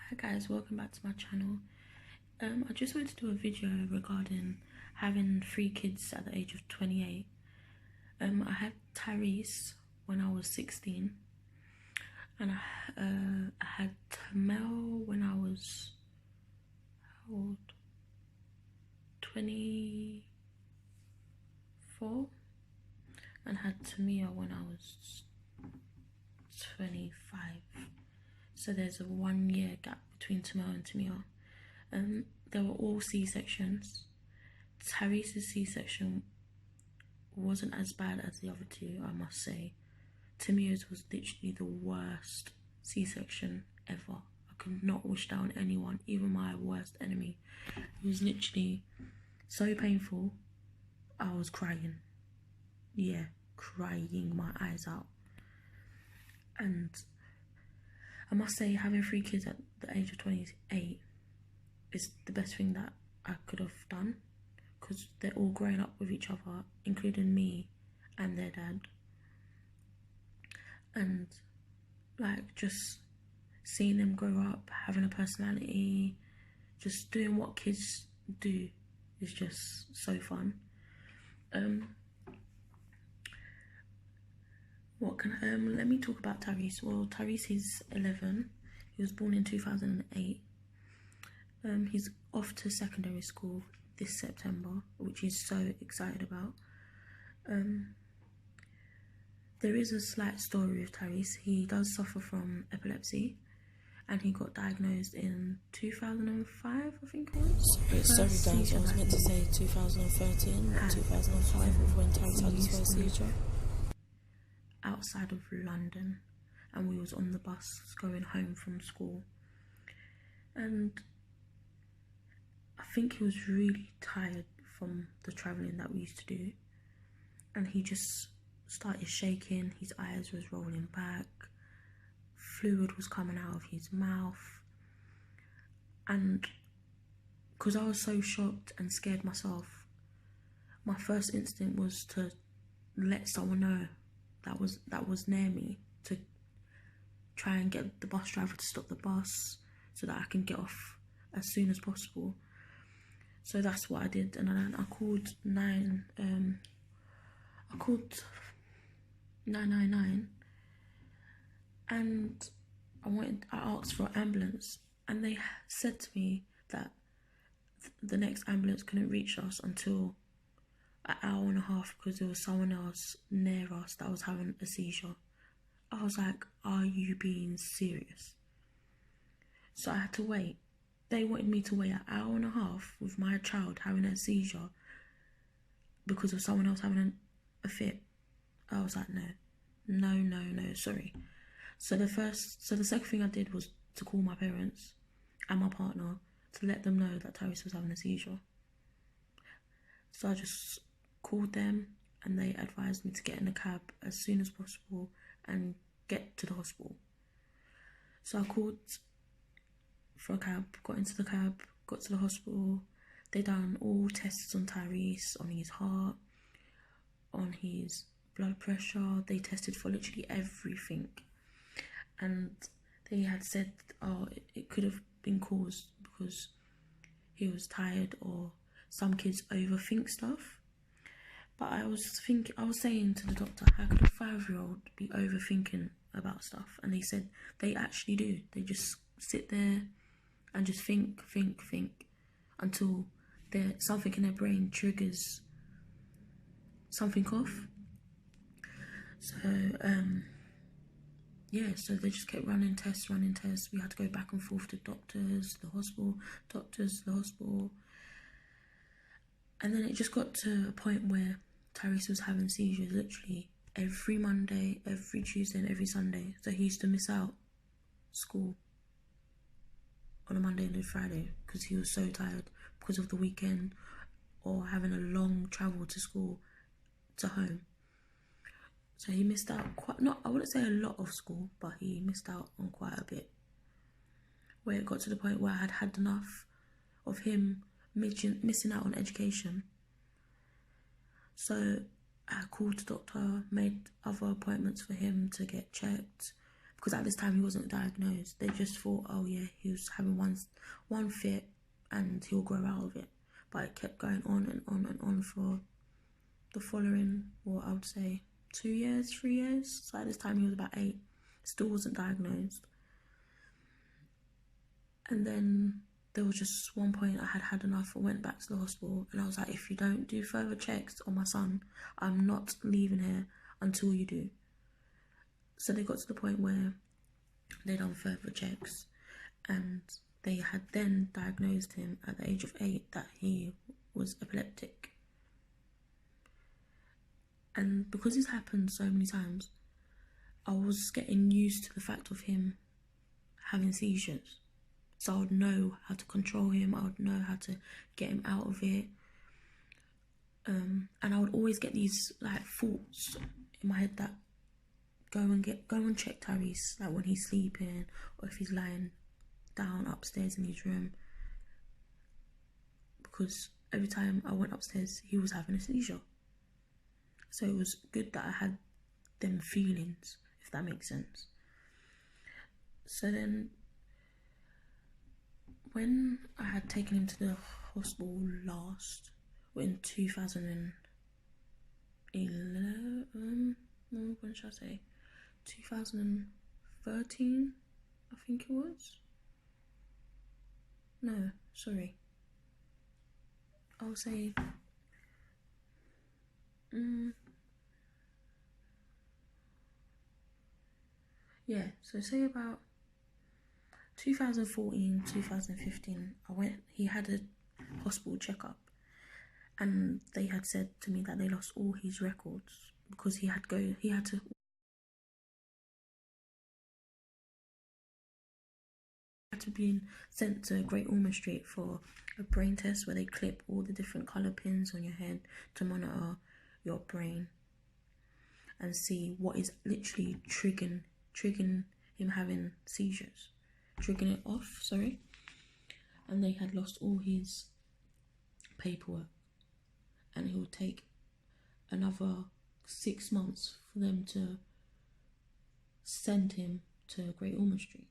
Hi guys, welcome back to my channel. I just wanted to do a video regarding having 3 kids at the age of 28. I had TYRESE when I was 16, and I had Mel when I was, how old? 24, and had Tamia when I was 25. So there's a 1 year gap between Tamel and Tamia. They were all C-sections. TYRESE's C-section wasn't as bad as the other two, I must say. Tamia's was literally the worst C-section ever. I could not wish that on anyone, even my worst enemy. It was literally so painful. I was crying. Yeah, crying my eyes out. And I must say, having 3 kids at the age of 28 is the best thing that I could have done, because they're all growing up with each other, including me and their dad. And like, just seeing them grow up, having a personality, just doing what kids do is just so fun. Let me talk about TYRESE. Well, TYRESE is 11. He was born in 2008. He's off to secondary school this September, which he's so excited about. There is a slight story with TYRESE. He does suffer from epilepsy, and he got diagnosed in 2005, I think it was. Sorry guys, I was meant to say 2013, not 2005 was when TYRESE had his first seizure. Outside of London, and we was on the bus going home from school, and I think he was really tired from the travelling that we used to do, and he just started shaking. His eyes was rolling back, fluid was coming out of his mouth, and because I was so shocked and scared myself, my first instinct was to let someone know that was near me, to try and get the bus driver to stop the bus so that I can get off as soon as possible. So that's what I did, and then I called 999, and I asked for an ambulance, and they said to me that the next ambulance couldn't reach us until an hour and a half, because there was someone else near us that was having a seizure. I was like, are you being serious? So I had to wait. They wanted me to wait an hour and a half with my child having a seizure because of someone else having a fit. I was like, no, sorry. So the second thing I did was to call my parents and my partner to let them know that TYRESE was having a seizure. So I just called them, and they advised me to get in a cab as soon as possible and get to the hospital. So I called for a cab, got into the cab, got to the hospital. They done all tests on TYRESE, on his heart, on his blood pressure. They tested for literally everything, and they had said, oh, it could have been caused because he was tired, or some kids overthink stuff. But I was saying to the doctor, how could a 5-year-old be overthinking about stuff? And they said they actually do. They just sit there and just think until something in their brain triggers something off. So yeah, so they just kept running tests. We had to go back and forth to doctors, the hospital, and then it just got to a point where TYRESE was having seizures literally every Monday, every Tuesday and every Sunday. So he used to miss out school on a Monday and a Friday because he was so tired because of the weekend or having a long travel to school to home. So he missed out I wouldn't say a lot of school, but he missed out on quite a bit, where it got to the point where I had had enough of him missing out on education. So I called the doctor, made other appointments for him to get checked, because at this time he wasn't diagnosed. They just thought, oh yeah, he was having one fit and he'll grow out of it. But it kept going on and on and on for the following, what I would say, 2 years, 3 years. So at this time he was about 8, still wasn't diagnosed. And then there was just one point I had enough. I went back to the hospital and I was like, if you don't do further checks on my son, I'm not leaving here until you do. So they got to the point where they done further checks and they had then diagnosed him at the age of 8 that he was epileptic. And because it's happened so many times, I was getting used to the fact of him having seizures. So I would know how to control him, I would know how to get him out of it. And I would always get these like thoughts in my head that go and check TYRESE, like when he's sleeping or if he's lying down upstairs in his room. Because every time I went upstairs, he was having a seizure. So it was good that I had them feelings, if that makes sense. So then, when I had taken him to the hospital last, in 2011, when should I say? 2013, I think it was. No, sorry. I'll say, yeah, so say about 2014, 2015, he had a hospital checkup and they had said to me that they lost all his records because he had to be sent to Great Ormond Street for a brain test where they clip all the different colour pins on your head to monitor your brain and see what is literally triggering him having seizures. Triggering it off, sorry. And they had lost all his paperwork and it would take another 6 months for them to send him to Great Ormond Street.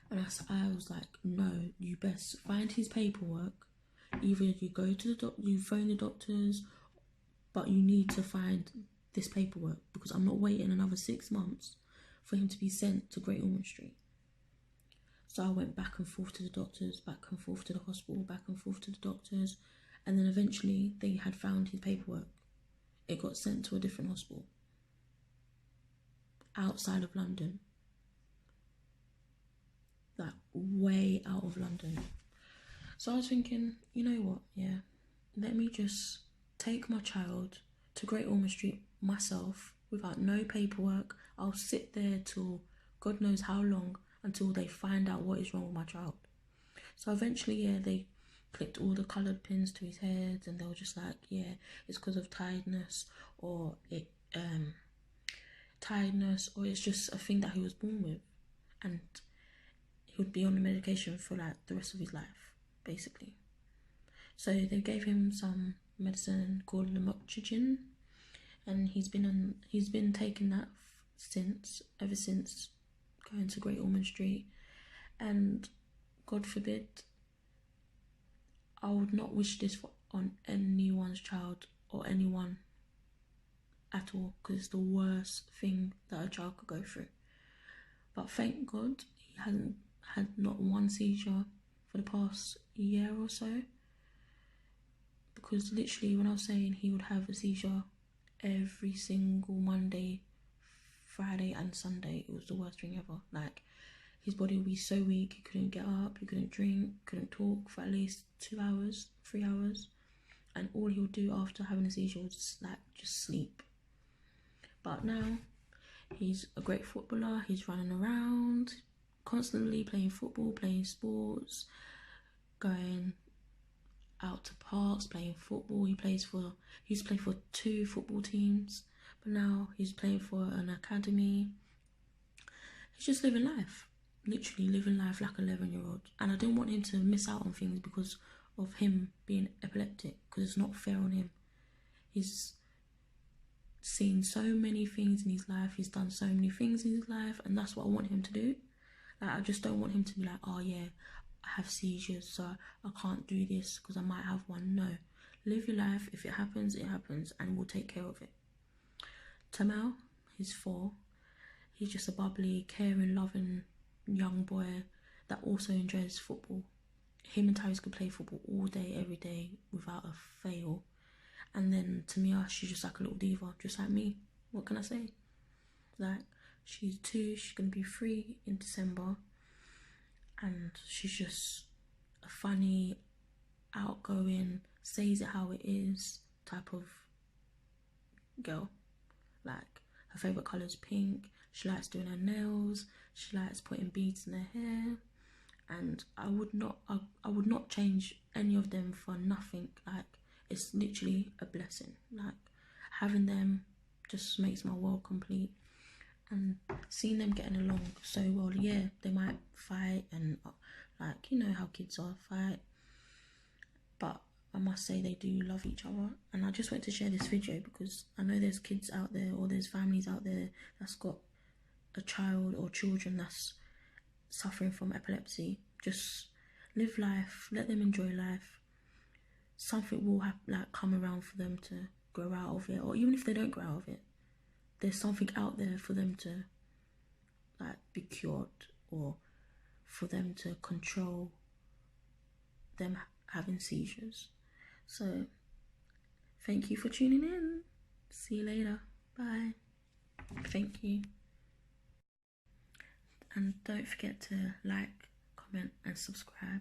And I was like, no, you best find his paperwork. Either you go to the doctor, you phone the doctors, but you need to find this paperwork because I'm not waiting another 6 months for him to be sent to Great Ormond Street. So I went back and forth to the doctors, back and forth to the hospital, back and forth to the doctors, and then eventually they had found his paperwork. It got sent to a different hospital outside of London. Like way out of London. So I was thinking, you know what, yeah, let me just take my child to Great Ormond Street myself without no paperwork. I'll sit there till God knows how long until they find out what is wrong with my child. So eventually, yeah, they clipped all the coloured pins to his head and they were just like, yeah, it's because of tiredness or it's just a thing that he was born with and he would be on the medication for like the rest of his life, basically. So they gave him some medicine called lamotrigine, and he's been taking that ever since going to Great Ormond Street. And God forbid, I would not wish this on anyone's child or anyone at all, because it's the worst thing that a child could go through. But thank God he hasn't had not one seizure for the past year or so, because literally when I was saying he would have a seizure every single Monday, Friday and Sunday, it was the worst thing ever. Like his body would be so weak, he couldn't get up, he couldn't drink, couldn't talk for at least 2 hours, 3 hours, and all he would do after having a seizure was just sleep. But now he's a great footballer, he's running around constantly, playing football, playing sports, going out to parks, playing football. He used to play for 2 football teams, but now he's playing for an academy. He's just living life, literally living life like an 11-year-old. And I didn't want him to miss out on things because of him being epileptic, because it's not fair on him. He's seen so many things in his life, he's done so many things in his life, and that's what I want him to do. Like, I just don't want him to be like, oh yeah, I have seizures, so I can't do this because I might have one. No, live your life. If it happens, it happens, and we'll take care of it. Tamal, he's 4. He's just a bubbly, caring, loving young boy that also enjoys football. Him and Tyrese could play football all day, every day, without a fail. And then Tamia, she's just like a little diva, just like me. What can I say? Like, she's 2, she's gonna be 3 in December, and she's just a funny, outgoing, says it how it is type of girl. Like, her favourite colour is pink, she likes doing her nails, she likes putting beads in her hair, and I would not change any of them for nothing. Like, it's literally a blessing. Like, having them just makes my world complete. And seeing them getting along so well, yeah, they might fight and like, you know how kids are, fight, but I must say they do love each other. And I just want to share this video because I know there's kids out there, or there's families out there that's got a child or children that's suffering from epilepsy. Just live life, let them enjoy life. Something will come around for them to grow out of it, or even if they don't grow out of it, there's something out there for them to like be cured, or for them to control them having seizures. So thank you for tuning in. See you later. Bye. Thank you. And don't forget to like, comment and subscribe.